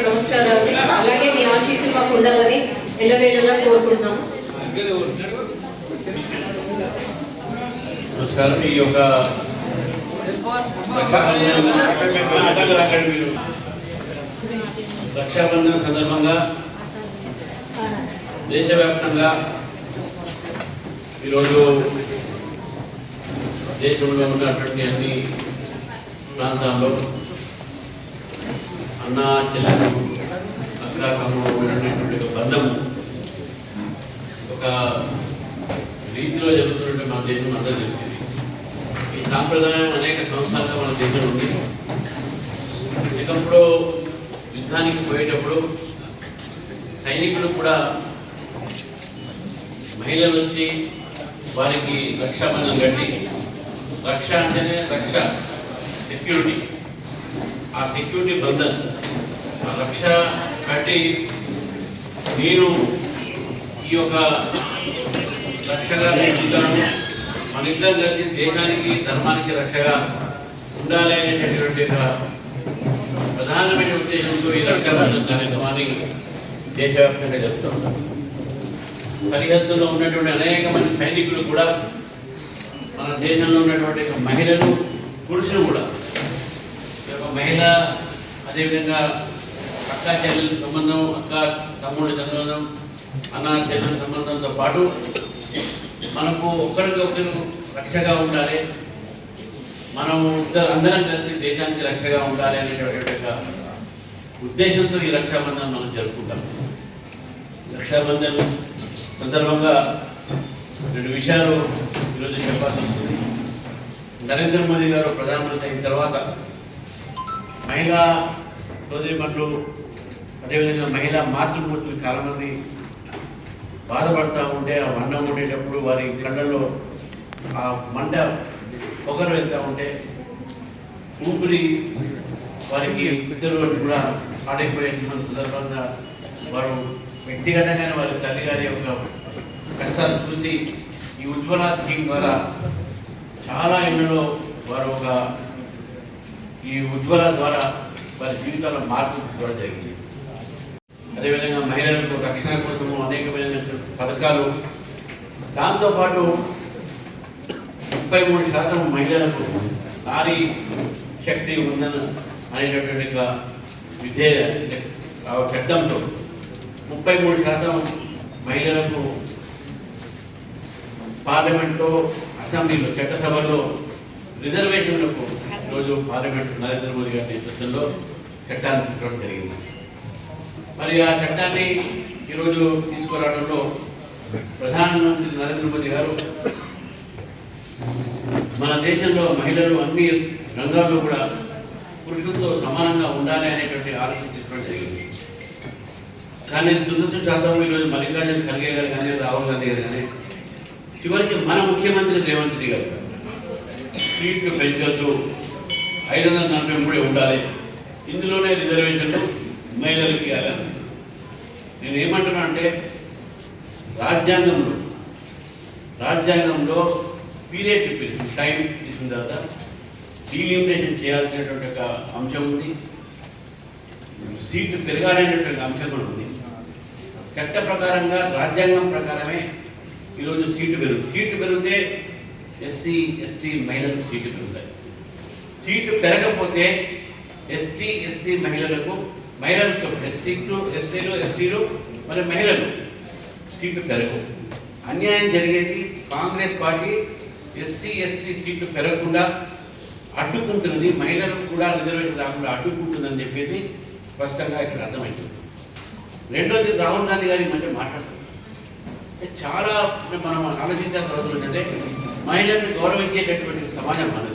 నమస్కారాలు. అలాగే మీ ఆశీస్సులు మాకు ఉండాలని ఎల్లవేళలా కోరుకుంటున్నాం. నమస్కారం. ఈ యొక్క రక్షాబంధన్ సందర్భంగా దేశవ్యాప్తంగా ఈరోజు దేశంలో ఉన్నటువంటి అన్ని ప్రాంతాల్లో అన్న చెల్లెలు అక్క తమ్ముడు ఉన్నటువంటి ఒక బంధము ఒక రీతిలో జరుగుతున్నట్టు మన దేశం అందరూ తెలిసింది. ఈ సాంప్రదాయం అనేక సంవత్సరాలుగా మన దేశంలో ఉంది. ఒకప్పుడు యుద్ధానికి పోయేటప్పుడు సైనికులు కూడా మహిళలు వచ్చి వారికి రక్షాబంధం కట్టి, రక్ష అంటేనే రక్ష సెక్యూరిటీ, ఆ సెక్యూరిటీ బంధన్ ఆ రక్ష కట్టి నేను ఈ యొక్క రక్షగా ఉంటాను, మన ఇద్దరు కలిసి దేశానికి ధర్మానికి రక్షగా ఉండాలి అనేటటువంటి ప్రధానమైన ఉద్దేశంతో ఈ రక్షాబంధన్ కార్యక్రమాన్ని దేశవ్యాప్తంగా జరుపుతూ ఉంటాం. సరిహద్దులో ఉన్నటువంటి అనేక మంది సైనికులు కూడా మన దేశంలో ఉన్నటువంటి మహిళలు పురుషులు కూడా ఒక మహిళ, అదేవిధంగా అక్క చెల్లెల సంబంధం, అక్క తమ్ముడి సంబంధం, అన్న చెల్లెల సంబంధంతో పాటు మనకు ఒకరికొకరు రక్షగా ఉండాలి, మనం అందరం కలిసి దేశానికి రక్షగా ఉండాలి అనేటటువంటి ఉద్దేశంతో ఈ రక్షాబంధన్ మనం జరుపుకుంటాం. రక్షాబంధన్ సందర్భంగా రెండు విషయాలు ఈరోజు చెప్పాల్సి వస్తుంది. నరేంద్ర మోదీ గారు ప్రధానమంత్రి అయిన తర్వాత మహిళా సోదరిమణులు, అదేవిధంగా మహిళా మాతృమూర్తులు చాలామంది బాధపడుతూ ఉంటే, ఆ అన్నం ఉండేటప్పుడు వారి కళ్ళల్లో ఆ మంట పొగరు వెళ్తూ ఉంటే ఊపిరి వారికి ఇద్దరు కూడా పాడైపోయే సందర్భంగా వారు వ్యక్తిగతంగానే వారి తల్లిగారి యొక్క కష్టాలు చూసి ఈ ఉజ్వల స్కీమ్ ద్వారా చాలా ఇళ్లలో వారు ఈ ఉజ్వల ద్వారా వారి జీవితాల్లో మార్పు తీసుకోవడం జరిగింది. అదేవిధంగా మహిళలకు రక్షణ కోసము అనేకమైన పథకాలు, దాంతోపాటు 33% మహిళలకు నారీ శక్తి ఉందని అనేటటువంటి చట్టంతో 33% మహిళలకు పార్లమెంట్లో, అసెంబ్లీలో, చట్టసభల్లో రిజర్వేషన్లకు ఈరోజు పార్లమెంట్ నరేంద్ర మోదీ గారి నేతృత్వంలో చట్టాన్ని తీసుకోవడం జరిగింది. మరి ఆ చట్టాన్ని ఈరోజు తీసుకురావడంలో ప్రధానమంత్రి నరేంద్ర మోదీ గారు మన దేశంలో మహిళలు అన్ని రంగాల్లో కూడా పురుషులతో సమానంగా ఉండాలి అనేటువంటి ఆలోచన తీసుకోవడం జరిగింది. కానీ దురదృష్టవశాత్తు ఈరోజు మల్లికార్జున ఖర్గే గారు కానీ, రాహుల్ గాంధీ గారు కానీ, చివరికి మన ముఖ్యమంత్రి రేవంత్ రెడ్డి గారు సీట్లు పెంచొద్దు, 543 ఉండాలి, ఇందులోనే రిజర్వేషన్లు మహిళలకు ఇవ్వాలని. నేను ఏమంటున్నా అంటే రాజ్యాంగంలో పీరియడ్ టైం తీసుకున్న తర్వాత డీలిమిటేషన్ చేయాల్సినటువంటి ఒక అంశం ఉంది, సీట్లు పెరగాలనేటువంటి అంశం కూడా ఉంది. చట్ట ప్రకారంగా రాజ్యాంగం ప్రకారమే ఈరోజు సీటు పెరిగితే ఎస్సీ ఎస్టీ మహిళలకు సీటు పెరుగుతాయి. సీటు పెరగకపోతే ఎస్టీ ఎస్సీ మహిళలకు ఎస్సీలు ఎస్టీలు మరి మహిళలు సీట్లు పెరగవు. అన్యాయం జరిగేది కాంగ్రెస్ పార్టీ ఎస్సీ ఎస్టీ సీట్లు పెరగకుండా అడ్డుకుంటున్నది, మహిళలకు కూడా రిజర్వేషన్ రాకుండా అడ్డుకుంటుందని చెప్పేసి స్పష్టంగా ఇక్కడ అర్థమవుతుంది. రెండోది రాహుల్ గాంధీ గారి మధ్య మాట్లాడుతున్నారు. చాలా మనం ఆలోచించాల్సిన అవసరం ఏంటంటే మహిళలను గౌరవించేటటువంటి సమాజం మనది.